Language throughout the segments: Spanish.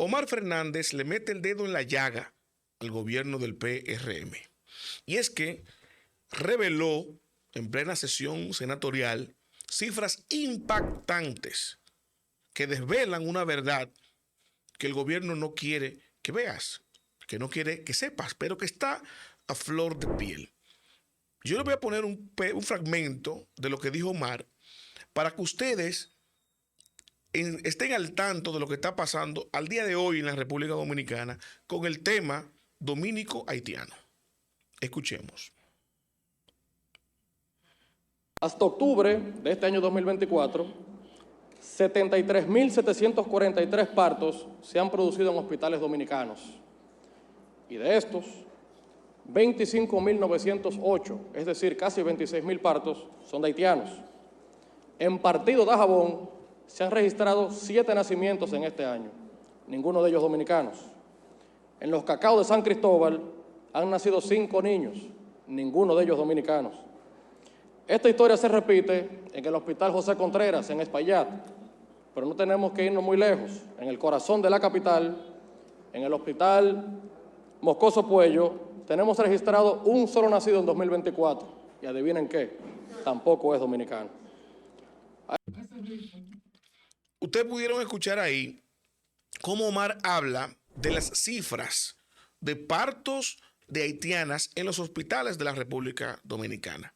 Omar Fernández le mete el dedo en la llaga al gobierno del PRM. Y es que reveló en plena sesión senatorial cifras impactantes que desvelan una verdad que el gobierno no quiere que veas, que no quiere que sepas, pero que está a flor de piel. Yo les voy a poner un fragmento de lo que dijo Omar para que ustedes estén al tanto de lo que está pasando al día de hoy en la República Dominicana con el tema dominico-haitiano. Escuchemos. Hasta octubre de este año 2024, 73.743 partos se han producido en hospitales dominicanos. Y de estos, 25.908, es decir, casi 26.000 partos, son de haitianos. En Partido Dajabón se han registrado 7 nacimientos en este año, ninguno de ellos dominicanos. En Los Cacaos de San Cristóbal han nacido 5 niños, ninguno de ellos dominicanos. Esta historia se repite en el Hospital José Contreras, en Espaillat, pero no tenemos que irnos muy lejos. En el corazón de la capital, en el Hospital Moscoso Puello, tenemos registrado un solo nacido en 2024. Y adivinen qué, tampoco es dominicano. Ustedes pudieron escuchar ahí cómo Omar habla de las cifras de partos de haitianas en los hospitales de la República Dominicana,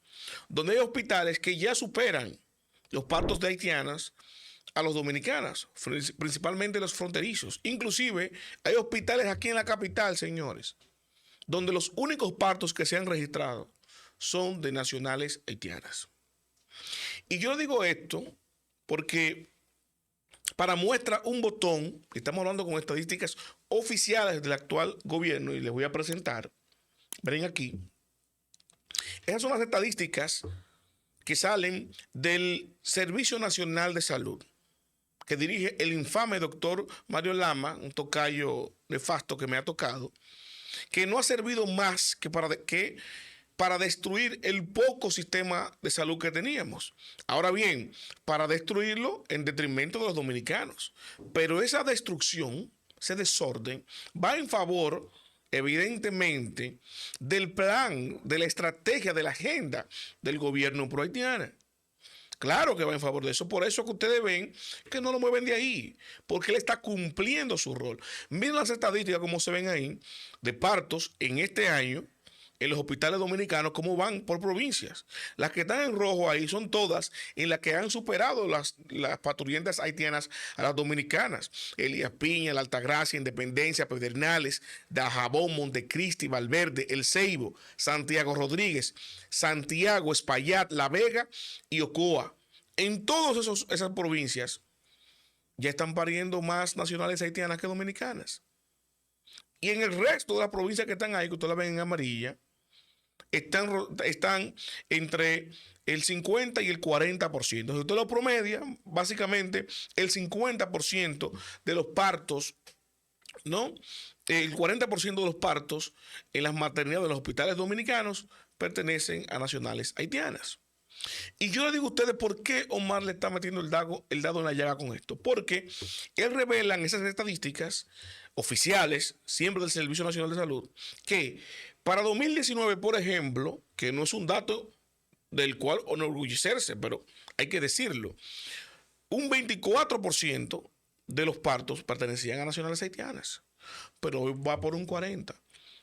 donde hay hospitales que ya superan los partos de haitianas a los dominicanos, principalmente los fronterizos. Inclusive hay hospitales aquí en la capital, señores, donde los únicos partos que se han registrado son de nacionales haitianas. Y yo digo esto porque para muestra un botón, estamos hablando con estadísticas oficiales del actual gobierno y les voy a presentar, ven aquí, esas son las estadísticas que salen del Servicio Nacional de Salud, que dirige el infame doctor Mario Lama, un tocayo nefasto que me ha tocado, que no ha servido más que para destruir el poco sistema de salud que teníamos. Ahora bien, para destruirlo en detrimento de los dominicanos. Pero esa destrucción, ese desorden, va en favor, evidentemente, del plan, de la estrategia, de la agenda del gobierno pro-haitiana. Claro que va en favor de eso. Por eso que ustedes ven que no lo mueven de ahí, porque él está cumpliendo su rol. Miren las estadísticas como se ven ahí de partos en este año en los hospitales dominicanos, cómo van por provincias. Las que están en rojo ahí son todas en las que han superado las parturientas haitianas a las dominicanas. Elías Piña, La Altagracia, Independencia, Pedernales, Dajabón, Montecristi, Valverde, El Ceibo, Santiago Rodríguez, Santiago, Espaillat, La Vega y Ocoa. En todas esas provincias ya están pariendo más nacionales haitianas que dominicanas. Y en el resto de las provincias que están ahí, que ustedes la ven en amarilla, están entre el 50 y el 40%. Si usted lo promedia, básicamente el 50% de los partos, ¿no? El 40% de los partos en las maternidades de los hospitales dominicanos pertenecen a nacionales haitianas. Y yo le digo a ustedes por qué Omar le está metiendo el dado en la llaga con esto. Porque él revela en esas estadísticas oficiales, siempre del Servicio Nacional de Salud, que para 2019, por ejemplo, que no es un dato del cual enorgullecerse, pero hay que decirlo, un 24% de los partos pertenecían a nacionales haitianas, pero hoy va por un 40%.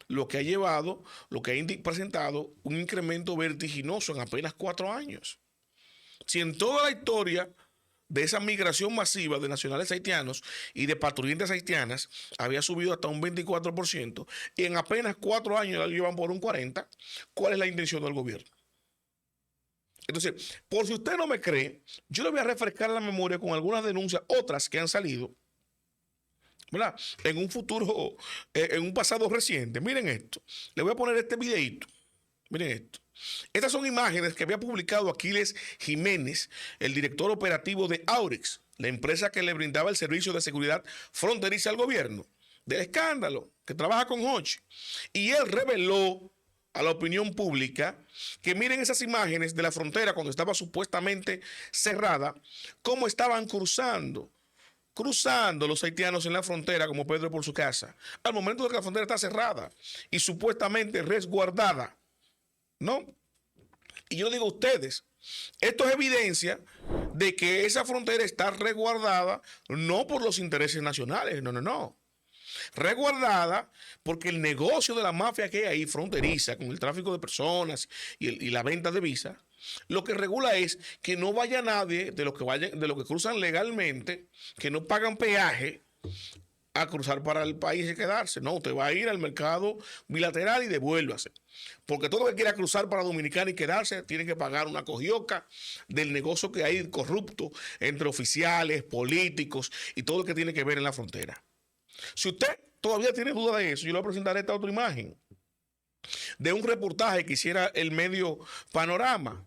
Lo que ha llevado, lo que ha presentado un incremento vertiginoso en apenas 4 años. Si en toda la historia de esa migración masiva de nacionales haitianos y de parturientas haitianas había subido hasta un 24% y en apenas 4 años la llevan por un 40%, ¿cuál es la intención del gobierno? Entonces, por si usted no me cree, yo le voy a refrescar la memoria con algunas denuncias, otras que han salido, ¿verdad? En un futuro, en un pasado reciente. Miren esto. Le voy a poner este videito. Miren esto. Estas son imágenes que había publicado Aquiles Jiménez, el director operativo de Aurex, la empresa que le brindaba el servicio de seguridad fronteriza al gobierno, del escándalo, que trabaja con Hochi. Y él reveló a la opinión pública que miren esas imágenes de la frontera cuando estaba supuestamente cerrada, cómo estaban cruzando cruzando los haitianos en la frontera como Pedro por su casa, al momento de que la frontera está cerrada y supuestamente resguardada, ¿no? Y yo digo a ustedes, esto es evidencia de que esa frontera está resguardada no por los intereses nacionales, no. Resguardada porque el negocio de la mafia que hay ahí fronteriza con el tráfico de personas y la venta de visas, lo que regula es que no vaya nadie de los que cruzan legalmente, que no pagan peaje, a cruzar para el país y quedarse. No, usted va a ir al mercado bilateral y devuélvase. Porque todo el que quiera cruzar para Dominicana y quedarse tiene que pagar una cogioca del negocio que hay corrupto entre oficiales, políticos y todo lo que tiene que ver en la frontera. Si usted todavía tiene duda de eso, yo le voy a presentar esta otra imagen de un reportaje que hiciera el medio Panorama,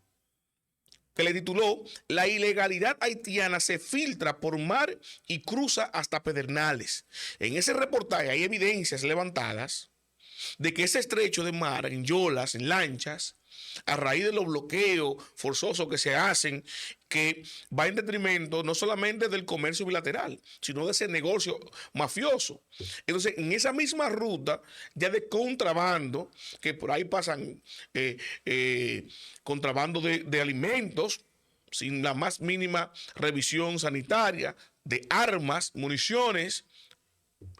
que le tituló "La ilegalidad haitiana se filtra por mar y cruza hasta Pedernales". En ese reportaje hay evidencias levantadas de que ese estrecho de mar, en yolas, en lanchas, a raíz de los bloqueos forzosos que se hacen, que va en detrimento no solamente del comercio bilateral, sino de ese negocio mafioso. Entonces, en esa misma ruta, ya de contrabando, que por ahí pasan contrabando de alimentos, sin la más mínima revisión sanitaria, de armas, municiones,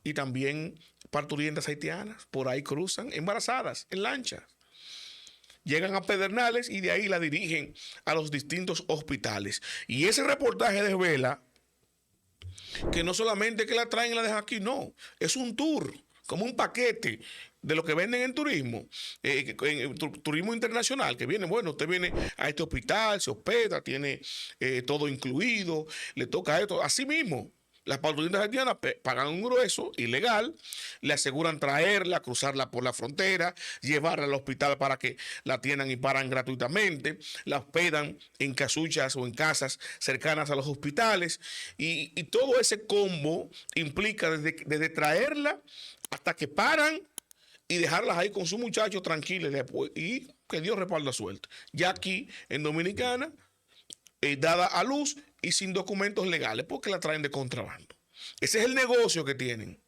y también parturientas haitianas, por ahí cruzan embarazadas en lanchas. Llegan a Pedernales y de ahí la dirigen a los distintos hospitales. Y ese reportaje desvela que no solamente que la traen y la dejan aquí, no. Es un tour, como un paquete de lo que venden en turismo, en turismo internacional, que viene, bueno, usted viene a este hospital, se hospeda, tiene todo incluido, le toca esto, así mismo. Las parturientas haitianas pagan un grueso ilegal, le aseguran traerla, cruzarla por la frontera, llevarla al hospital para que la atiendan y paran gratuitamente, la hospedan en casuchas o en casas cercanas a los hospitales, y todo ese combo implica desde traerla hasta que paran y dejarlas ahí con su muchacho tranquilo y que Dios reparta suerte. Ya aquí en Dominicana, dada a luz y sin documentos legales, porque la traen de contrabando. Ese es el negocio que tienen.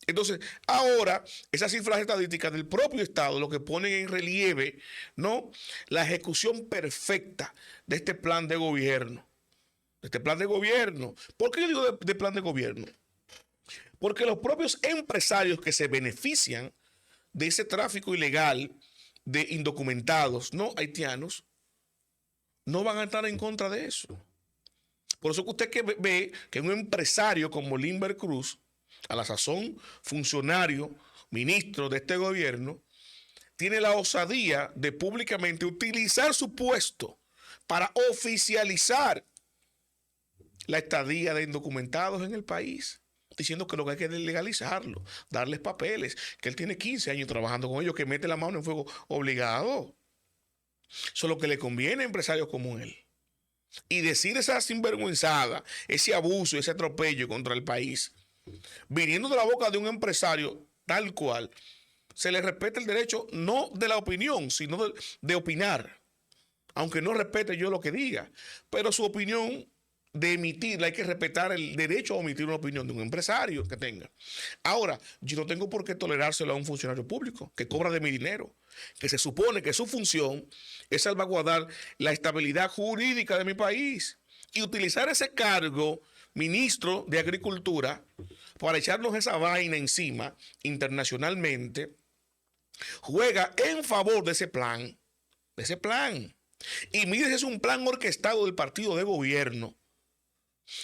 Entonces, ahora, esas cifras estadísticas del propio Estado lo que ponen en relieve, ¿no?, la ejecución perfecta de este plan de gobierno. ¿Por qué yo digo de plan de gobierno? Porque los propios empresarios que se benefician de ese tráfico ilegal de indocumentados no haitianos no van a estar en contra de eso. Por eso que usted ve que un empresario como Limber Cruz, a la sazón funcionario, ministro de este gobierno, tiene la osadía de públicamente utilizar su puesto para oficializar la estadía de indocumentados en el país, diciendo que lo que hay que es legalizarlo, darles papeles, que él tiene 15 años trabajando con ellos, que mete la mano en fuego obligado. Eso es lo que le conviene a empresarios como él. Y decir esa sinvergüenzada, ese abuso, ese atropello contra el país, viniendo de la boca de un empresario tal cual, se le respeta el derecho no de la opinión, sino de opinar. Aunque no respete yo lo que diga, pero su opinión de emitirla, hay que respetar el derecho a omitir una opinión de un empresario que tenga. Ahora, yo no tengo por qué tolerárselo a un funcionario público que cobra de mi dinero, que se supone que su función es salvaguardar la estabilidad jurídica de mi país y utilizar ese cargo, ministro de Agricultura, para echarnos esa vaina encima internacionalmente, juega en favor de ese plan. Y mire, es un plan orquestado del partido de gobierno.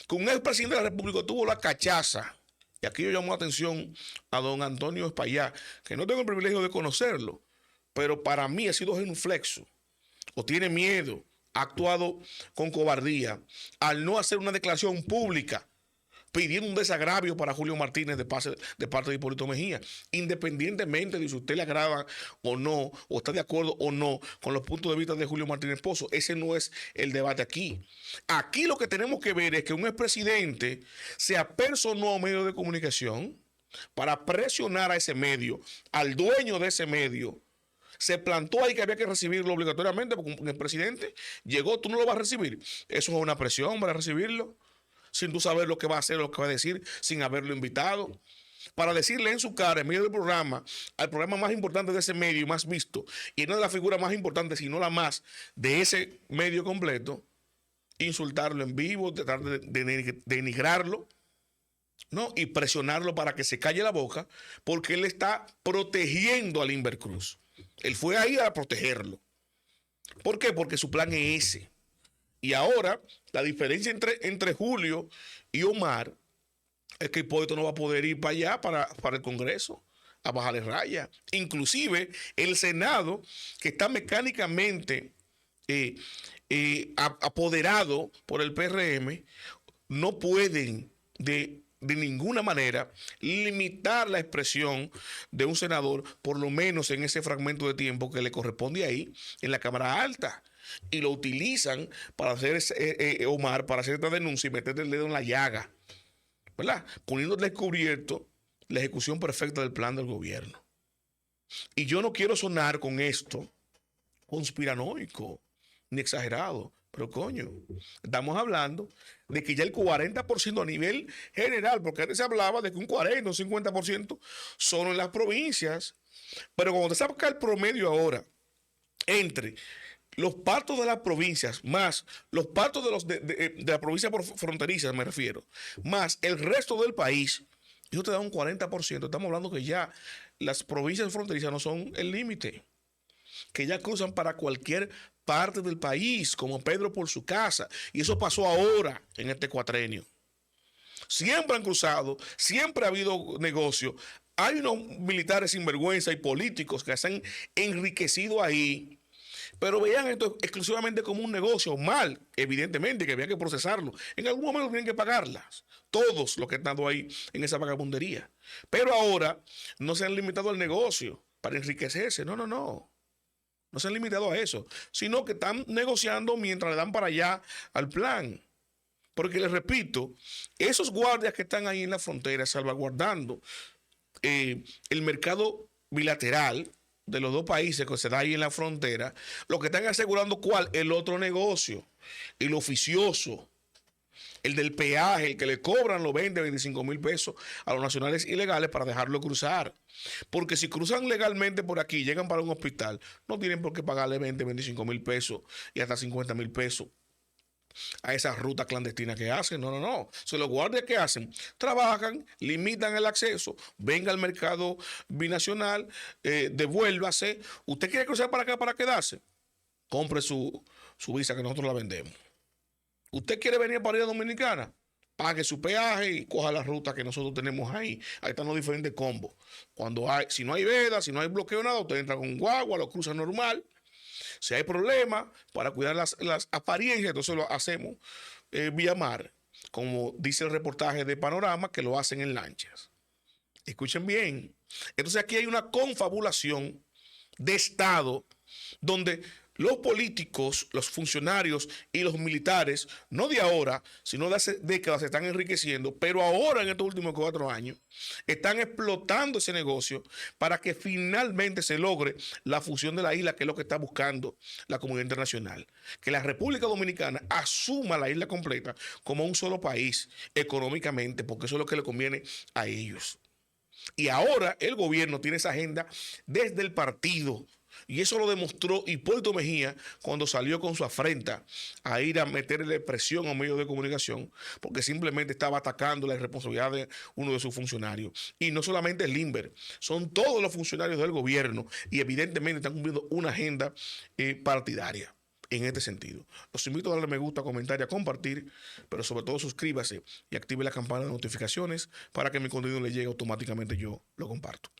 Con un expresidente de la República tuvo la cachaza, y aquí yo llamo la atención a don Antonio Espaillá, que no tengo el privilegio de conocerlo, pero para mí ha sido genuflexo, o tiene miedo, ha actuado con cobardía, al no hacer una declaración pública pidiendo un desagravio para Julio Martínez de parte de Hipólito Mejía, independientemente de si usted le agrada o no, o está de acuerdo o no con los puntos de vista de Julio Martínez Pozo. Ese no es el debate aquí. Aquí lo que tenemos que ver es que un expresidente se apersonó a un medio de comunicación para presionar a ese medio, al dueño de ese medio. Se plantó ahí que había que recibirlo obligatoriamente porque el presidente llegó, tú no lo vas a recibir. Eso es una presión para recibirlo. sin tú saber lo que va a hacer, lo que va a decir, sin haberlo invitado, para decirle en su cara, en medio del programa, al programa más importante de ese medio y más visto, y no de la figura más importante, sino la más de ese medio completo, insultarlo en vivo, tratar de denigrarlo, ¿no? Y presionarlo para que se calle la boca, porque él está protegiendo a Limber Cruz. Él fue ahí a protegerlo. ¿Por qué? Porque su plan es ese. Y ahora, la diferencia entre Julio y Omar es que Hipólito no va a poder ir para allá, para el Congreso, a bajarle raya. Inclusive, el Senado, que está mecánicamente apoderado por el PRM, no pueden de ninguna manera limitar la expresión de un senador, por lo menos en ese fragmento de tiempo que le corresponde ahí, en la Cámara Alta. Y lo utilizan para hacer, Omar, para hacer esta denuncia y meterle el dedo en la llaga, ¿verdad? Poniendo al descubierto la ejecución perfecta del plan del gobierno. Y yo no quiero sonar con esto conspiranoico ni exagerado, pero coño, estamos hablando de que ya el 40% a nivel general, porque antes se hablaba de que un 40 o 50% son en las provincias, pero cuando te saca el promedio ahora entre los partos de las provincias, más los partos de la provincia fronteriza, me refiero, más el resto del país, eso te da un 40%. Estamos hablando que ya las provincias fronterizas no son el límite, que ya cruzan para cualquier parte del país, como Pedro por su casa. Y eso pasó ahora, en este cuatrenio. Siempre han cruzado, siempre ha habido negocio. Hay unos militares sinvergüenza y políticos que se han enriquecido ahí, pero veían esto exclusivamente como un negocio mal, evidentemente, que había que procesarlo. En algún momento tienen que pagarlas, todos los que han estado ahí en esa vagabundería. Pero ahora no se han limitado al negocio para enriquecerse, no. No se han limitado a eso, sino que están negociando mientras le dan para allá al plan. Porque les repito, esos guardias que están ahí en la frontera salvaguardando el mercado bilateral de los dos países que se da ahí en la frontera, lo que están asegurando cuál, el otro negocio, el oficioso, el del peaje, el que le cobran los 20, 25 mil pesos a los nacionales ilegales para dejarlo cruzar. Porque si cruzan legalmente por aquí, llegan para un hospital, no tienen por qué pagarle 20, 25 mil pesos y hasta 50 mil pesos a esa ruta clandestina que hacen. No. So, los guardias que hacen, trabajan, limitan el acceso, venga al mercado binacional, devuélvase. ¿Usted quiere cruzar para acá para quedarse? Compre su visa que nosotros la vendemos. ¿Usted quiere venir para ir a Dominicana? Pague su peaje y coja la ruta que nosotros tenemos ahí. Ahí están los diferentes combos. Si no hay veda, si no hay bloqueo, nada, usted entra con guagua, lo cruza normal. Si hay problemas, para cuidar las apariencias, entonces lo hacemos vía mar, como dice el reportaje de Panorama, que lo hacen en lanchas. Escuchen bien. Entonces aquí hay una confabulación de Estado donde los políticos, los funcionarios y los militares, no de ahora, sino de hace décadas, se están enriqueciendo, pero ahora en estos últimos 4 años están explotando ese negocio para que finalmente se logre la fusión de la isla, que es lo que está buscando la comunidad internacional. Que la República Dominicana asuma la isla completa como un solo país económicamente, porque eso es lo que le conviene a ellos. Y ahora el gobierno tiene esa agenda desde el partido. Y eso lo demostró Hipólito Mejía cuando salió con su afrenta a ir a meterle presión a un medio de comunicación, porque simplemente estaba atacando la irresponsabilidad de uno de sus funcionarios. Y no solamente el Limber, son todos los funcionarios del gobierno y evidentemente están cumpliendo una agenda partidaria en este sentido. Los invito a darle me gusta, comentar y a compartir, pero sobre todo suscríbase y active la campana de notificaciones para que mi contenido le llegue automáticamente, yo lo comparto.